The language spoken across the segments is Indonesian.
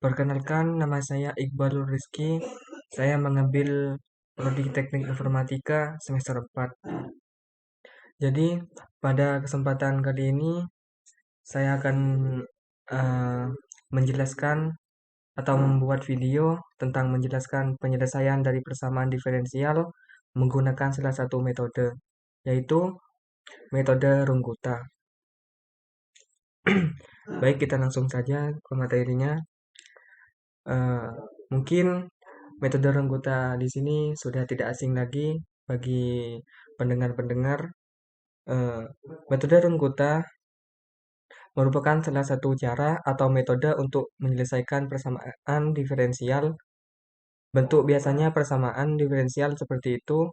Perkenalkan, nama saya Iqbalul Rizky. Saya mengambil prodi Teknik Informatika semester 4. Jadi, pada kesempatan kali ini, saya akan eh, menjelaskan atau membuat video tentang menjelaskan penyelesaian dari persamaan diferensial menggunakan salah satu metode, yaitu metode Runggutta. Baik, kita langsung saja ke materinya. Eh, Mungkin metode Runggutta di sini sudah tidak asing lagi bagi pendengar-pendengar. Eh, Metode Runggutta merupakan salah satu cara atau metode untuk menyelesaikan persamaan diferensial. Bentuk biasanya persamaan diferensial seperti itu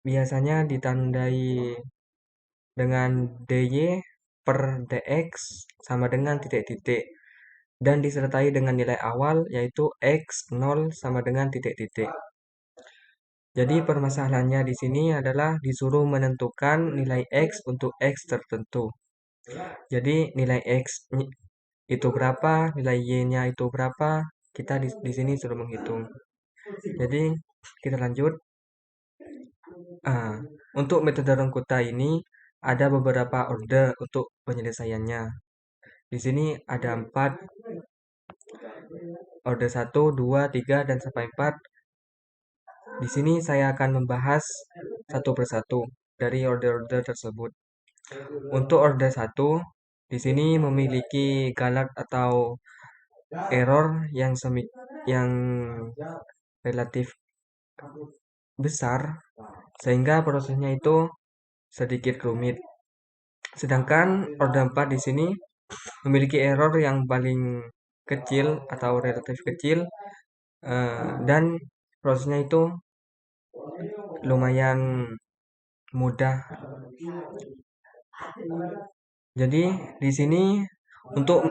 biasanya ditandai dengan dy per dx sama dengan titik-titik dan disertai dengan nilai awal yaitu x0 sama dengan titik-titik. Jadi permasalahannya di sini adalah disuruh menentukan nilai x untuk x tertentu. Jadi nilai x itu berapa, nilai y-nya itu berapa, kita di sini suruh menghitung. Jadi kita lanjut. Untuk metode Runggutta ini ada beberapa orde untuk penyelesaiannya. Di sini ada 4, orde 1, 2, 3, dan sampai 4. Di sini saya akan membahas satu persatu dari orde-orde tersebut. Untuk orde 1, di sini memiliki galak atau error yang relatif besar sehingga prosesnya itu sedikit rumit. Sedangkan orde 4 di sini memiliki error yang paling kecil atau relatif kecil dan prosesnya itu lumayan mudah. Jadi di sini untuk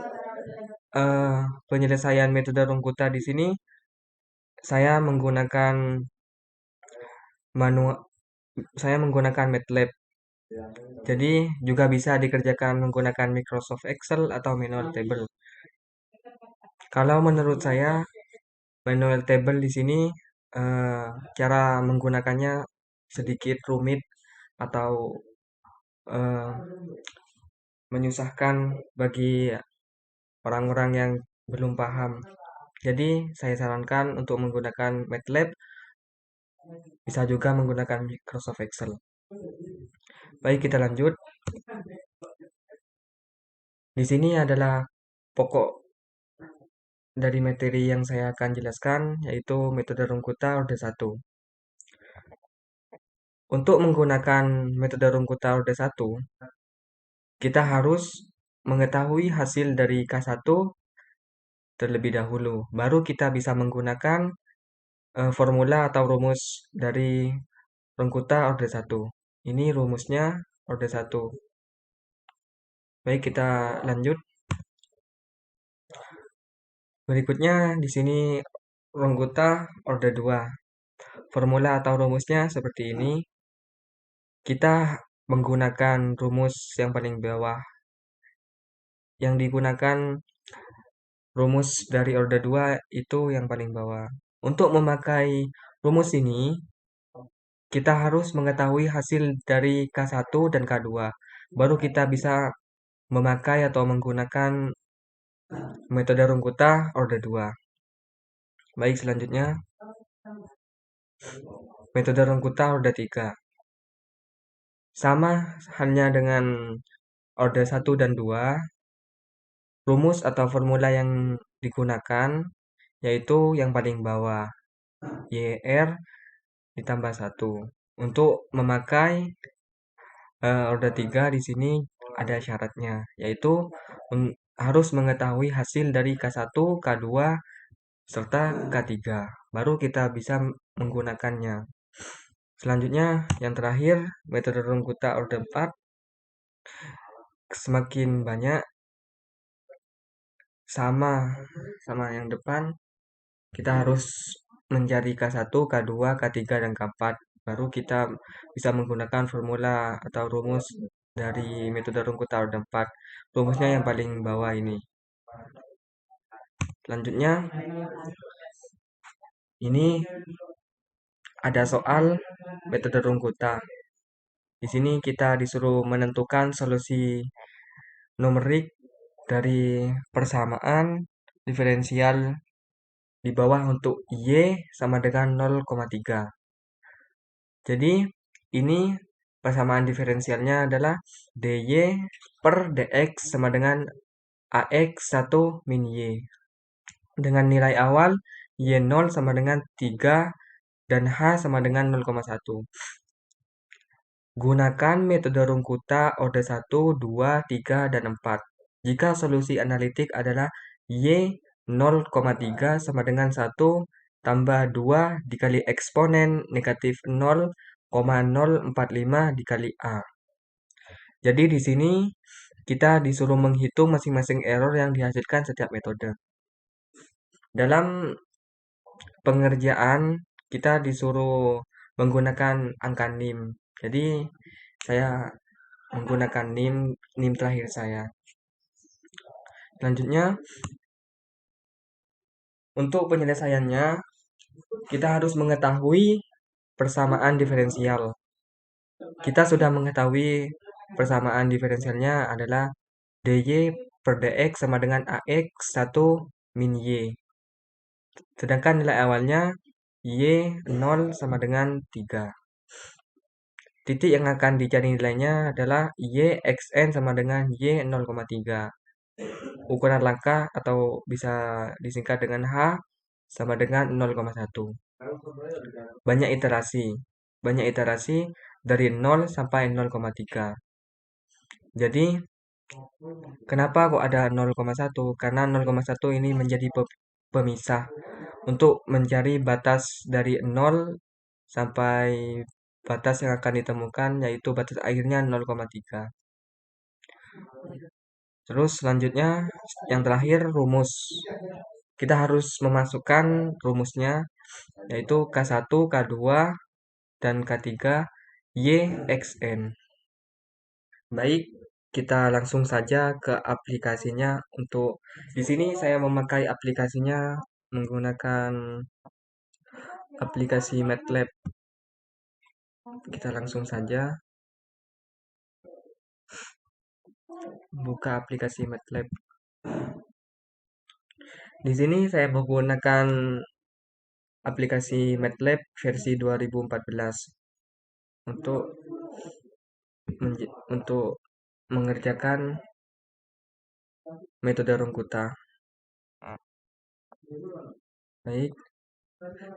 penyelesaian metode Runggutta di sini saya menggunakan manual, saya menggunakan MATLAB. Jadi juga bisa dikerjakan menggunakan Microsoft Excel atau manual table. Kalau menurut saya manual table di sini eh, cara menggunakannya sedikit rumit atau eh, menyusahkan bagi orang-orang yang belum paham. Jadi saya sarankan untuk menggunakan MATLAB, bisa juga menggunakan Microsoft Excel. Baik, kita lanjut. Di sini adalah pokok dari materi yang saya akan jelaskan, yaitu metode Runggutta orde 1. Untuk menggunakan metode Runggutta orde 1, kita harus mengetahui hasil dari K1 terlebih dahulu. Baru kita bisa menggunakan formula atau rumus dari Runggutta orde 1. Ini rumusnya orde 1. Baik, kita lanjut. Berikutnya di sini Runggutta orde 2. Formula atau rumusnya seperti ini. Kita menggunakan rumus yang paling bawah. Yang digunakan rumus dari orde 2 itu yang paling bawah. Untuk memakai rumus ini, kita harus mengetahui hasil dari K1 dan K2. Baru kita bisa memakai atau menggunakan metode Runggutta orde 2. Baik, selanjutnya metode Runggutta orde 3. Sama halnya dengan orde 1 dan 2, rumus atau formula yang digunakan yaitu yang paling bawah, YR ditambah 1. Untuk memakai orde 3 di sini ada syaratnya, yaitu harus mengetahui hasil dari K1, K2, serta K3. Baru kita bisa menggunakannya. Selanjutnya, yang terakhir, metode Runggutta orde 4. Semakin banyak sama yang depan, kita harus mencari K1, K2, K3, dan K4. Baru kita bisa menggunakan formula atau rumus dari metode Runggutta orde 4. Rumusnya yang paling bawah ini. Selanjutnya, ini ada soal metode Runkuta. Di sini kita disuruh menentukan solusi numerik dari persamaan diferensial di bawah untuk Y sama dengan 0,3. Jadi, ini persamaan diferensialnya adalah dy per dx sama dengan ax 1 min y. Dengan nilai awal y0 sama dengan 3 dan h sama dengan 0,1. Gunakan metode Runkuta orde 1, 2, 3, dan 4. Jika solusi analitik adalah Y 0,3 sama dengan 1 tambah 2 dikali eksponen negatif 0,045 dikali A. Jadi di sini kita disuruh menghitung masing-masing error yang dihasilkan setiap metode. Dalam pengerjaan kita disuruh menggunakan angka NIM. Jadi saya menggunakan NIM terakhir saya. Selanjutnya, untuk penyelesaiannya kita harus mengetahui persamaan diferensial. Kita sudah mengetahui persamaan diferensialnya adalah dy per dx sama dengan ax 1 min y. Sedangkan nilai awalnya y 0 sama dengan 3. Titik yang akan dicari nilainya adalah y xn sama dengan y 0,3. Ukuran langkah atau bisa disingkat dengan h sama dengan 0,1. Banyak iterasi. Banyak iterasi dari 0 sampai 0,3. Jadi, kenapa kok ada 0,1? Karena 0,1 ini menjadi pemisah untuk mencari batas dari 0 sampai batas yang akan ditemukan, yaitu batas akhirnya 0,3. Terus selanjutnya, yang terakhir rumus. Kita harus memasukkan rumusnya, yaitu K1, K2, dan K3, YXN. Baik, kita langsung saja ke aplikasinya. Untuk di sini saya memakai aplikasinya menggunakan aplikasi MATLAB. Kita langsung saja buka aplikasi MATLAB. Di sini saya menggunakan aplikasi MATLAB versi 2014 untuk untuk mengerjakan metode Runkuta. Baik,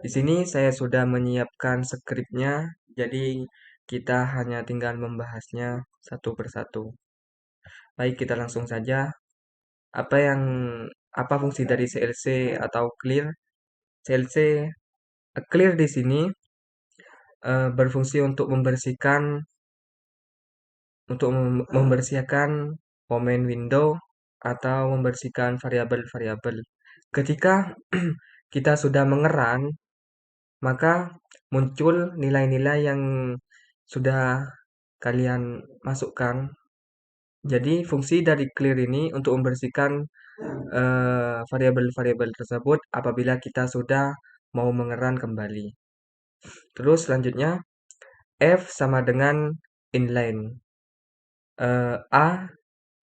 di sini saya sudah menyiapkan skripnya, jadi kita hanya tinggal membahasnya satu persatu. Baik, kita langsung saja. Apa fungsi dari CLC atau clear? CLC clear di sini berfungsi untuk membersihkan komen window atau membersihkan variabel-variabel. Ketika kita sudah mengeran, maka muncul nilai-nilai yang sudah kalian masukkan. Jadi fungsi dari clear ini untuk membersihkan variabel-variabel tersebut apabila kita sudah mau mengeran kembali. Terus selanjutnya F sama dengan inline. A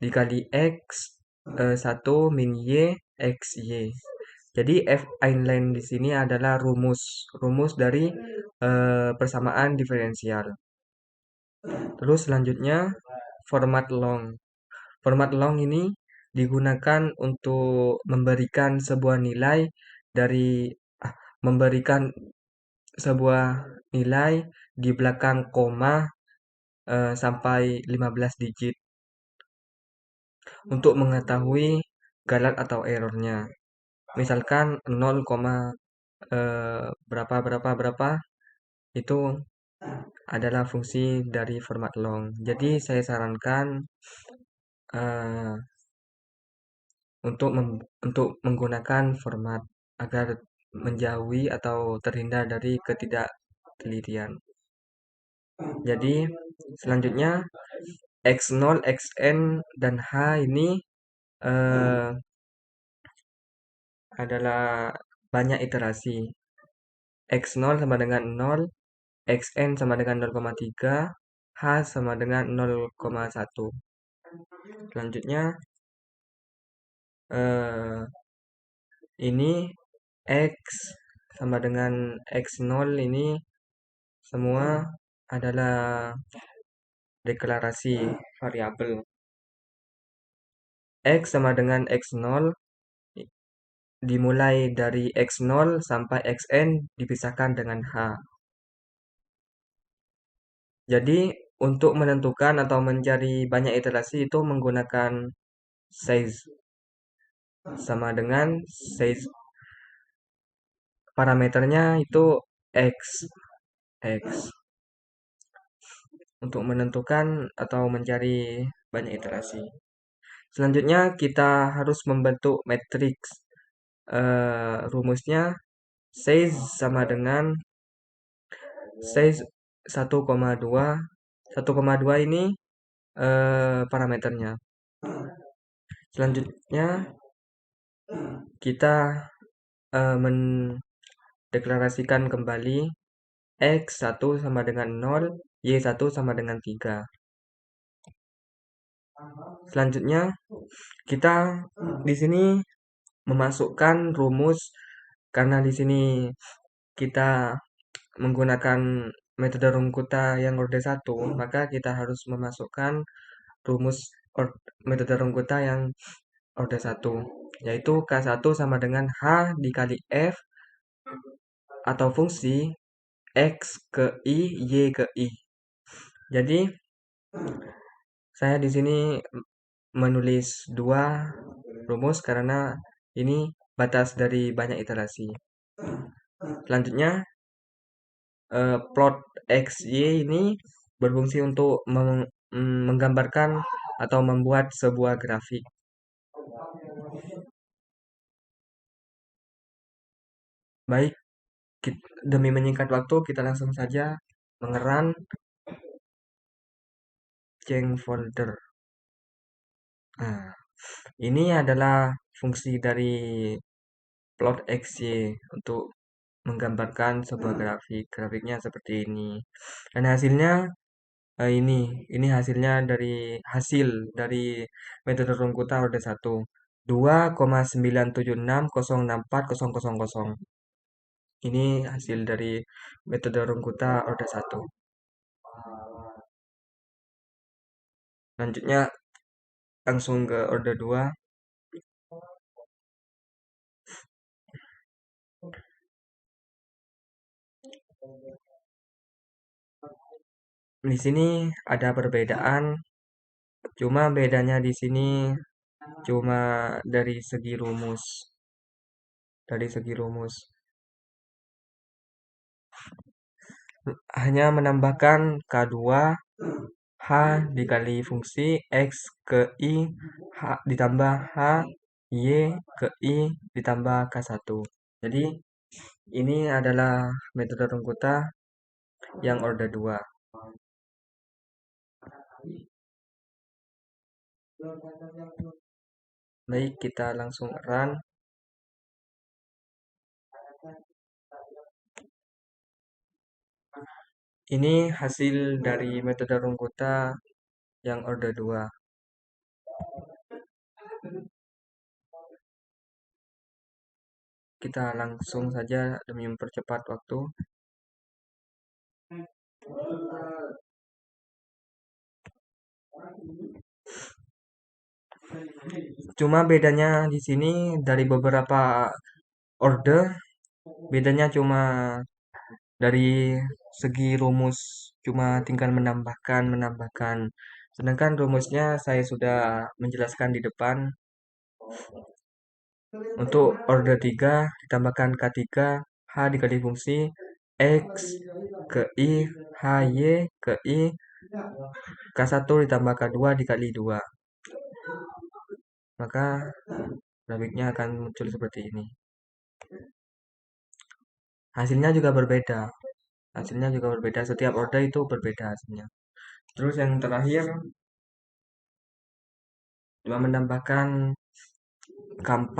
dikali X 1 min Y X Y. Jadi F inline di sini adalah rumus dari persamaan diferensial. Terus selanjutnya format long. Format long ini digunakan untuk memberikan sebuah nilai memberikan sebuah nilai di belakang koma sampai 15 digit untuk mengetahui galat atau errornya. Misalkan 0, berapa berapa berapa itu adalah fungsi dari format long. Jadi saya sarankan uh, untuk menggunakan format agar menjauhi atau terhindar dari ketidaktelitian. Jadi selanjutnya X0, Xn, dan H ini adalah banyak iterasi. X0 sama dengan 0, Xn sama dengan 0,3, H sama dengan 0,1. Selanjutnya, eh, ini X sama dengan X0 ini semua adalah deklarasi variabel. X sama dengan X0 dimulai dari X0 sampai Xn dipisahkan dengan H. Jadi untuk menentukan atau mencari banyak iterasi itu menggunakan size sama dengan size parameternya itu X. X untuk menentukan atau mencari banyak iterasi. Selanjutnya kita harus membentuk matriks. Rumusnya size sama dengan size 1,2. 1,2 ini parameternya. Selanjutnya kita mendeklarasikan kembali X1 sama dengan 0, Y1 sama dengan 3. Selanjutnya kita di sini memasukkan rumus karena di sini kita menggunakan metode Runkuta yang orde 1, maka kita harus memasukkan rumus metode Runkuta yang orde 1, yaitu K1 sama dengan H dikali F atau fungsi X ke I, Y ke I. Jadi, saya di sini menulis dua rumus karena ini batas dari banyak iterasi. Selanjutnya, plot X, Y ini berfungsi untuk menggambarkan atau membuat sebuah grafik. Baik, demi menyingkat waktu, kita langsung saja mengeran change folder. Nah, ini adalah fungsi dari plot XY untuk menggambarkan sebuah grafik. Grafiknya seperti ini. Dan hasilnya ini hasilnya dari hasil dari metode Runkuta orde 1. 2,976064000. Ini hasil dari metode Runkuta orde 1. Selanjutnya langsung ke orde 2. Di sini ada perbedaan, cuma bedanya di sini cuma dari segi rumus. Dari segi rumus. Hanya menambahkan K2 H dikali fungsi X ke I H ditambah H Y ke I ditambah K1. Jadi ini adalah metode Runkuta yang orde 2. Baik, kita langsung run. Ini hasil dari metode Runkuta yang orde 2. Kita langsung saja demi mempercepat waktu. Cuma bedanya di sini dari beberapa order, bedanya cuma dari segi rumus, cuma tinggal menambahkan. Sedangkan rumusnya saya sudah menjelaskan di depan. Untuk order 3 ditambahkan K3 H dikali fungsi X ke I H Y ke I K1 ditambah K2 dikali 2. Maka grafiknya akan muncul seperti ini. Hasilnya juga berbeda. Hasilnya juga berbeda. Setiap order itu berbeda hasilnya. Terus yang terakhir cuma menambahkan K4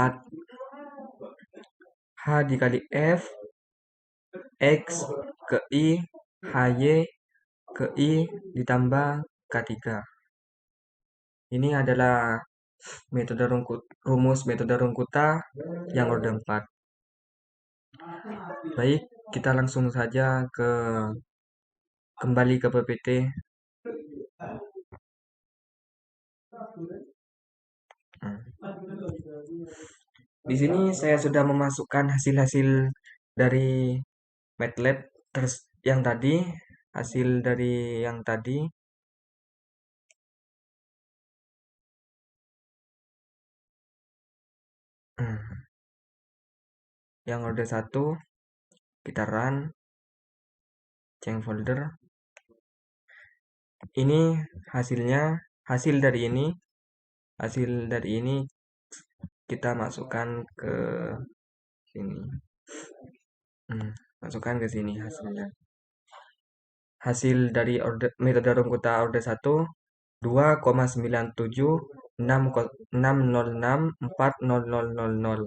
H dikali F, X ke I, HY ke I ditambah K3. Ini adalah rumus metode Runkuta yang order 4. Baik, kita langsung saja kembali ke PPT. Di sini saya sudah memasukkan hasil-hasil dari MATLAB terus yang tadi, hasil dari yang tadi. Yang order 1 kita run, change folder. Ini hasilnya, hasil dari ini kita masukkan ke sini. Masukkan ke sini hasilnya. Hasil dari metode Runkuta order 1 2,9760640000.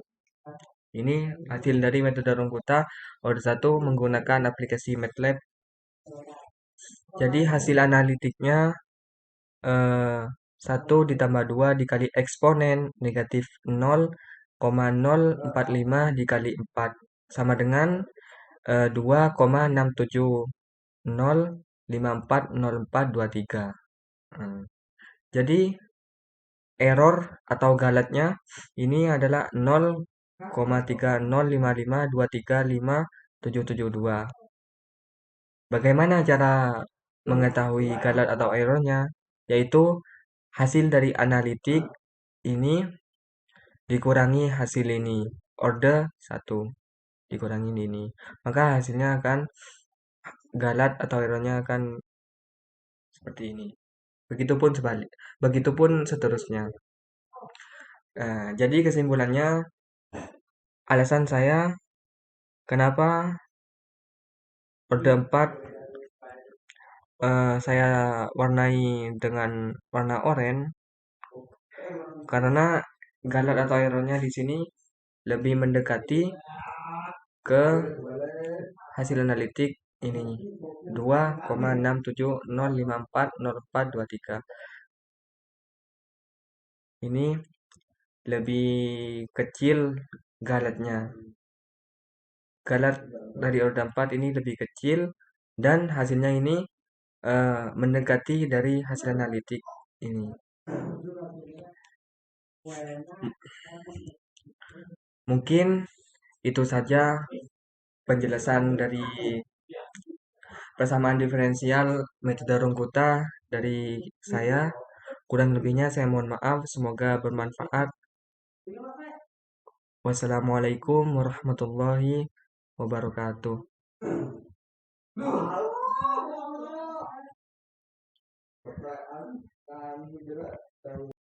Ini hasil dari metode Runkuta order 1 menggunakan aplikasi MATLAB. Jadi hasil analitiknya 1 ditambah 2 dikali eksponen negatif 0,045 dikali 4 sama dengan 2,6700540423. Jadi error atau galatnya ini adalah 0,3055235772. Bagaimana cara mengetahui galat atau errornya? Yaitu hasil dari analitik ini dikurangi hasil ini, order 1 dikurangi ini. Maka hasilnya akan galat atau errornya akan seperti ini. Begitupun seterusnya. Jadi kesimpulannya, alasan saya kenapa order 4 saya warnai dengan warna oranye karena galat atau errornya di sini lebih mendekati ke hasil analitik ini 2,6700540423. Ini lebih kecil galatnya. Galat dari order 4 ini lebih kecil dan hasilnya ini mendekati dari hasil analitik ini. Mungkin itu saja penjelasan dari persamaan diferensial metode Runkuta dari saya. Kurang lebihnya saya mohon maaf, semoga bermanfaat. Wassalamualaikum warahmatullahi wabarakatuh.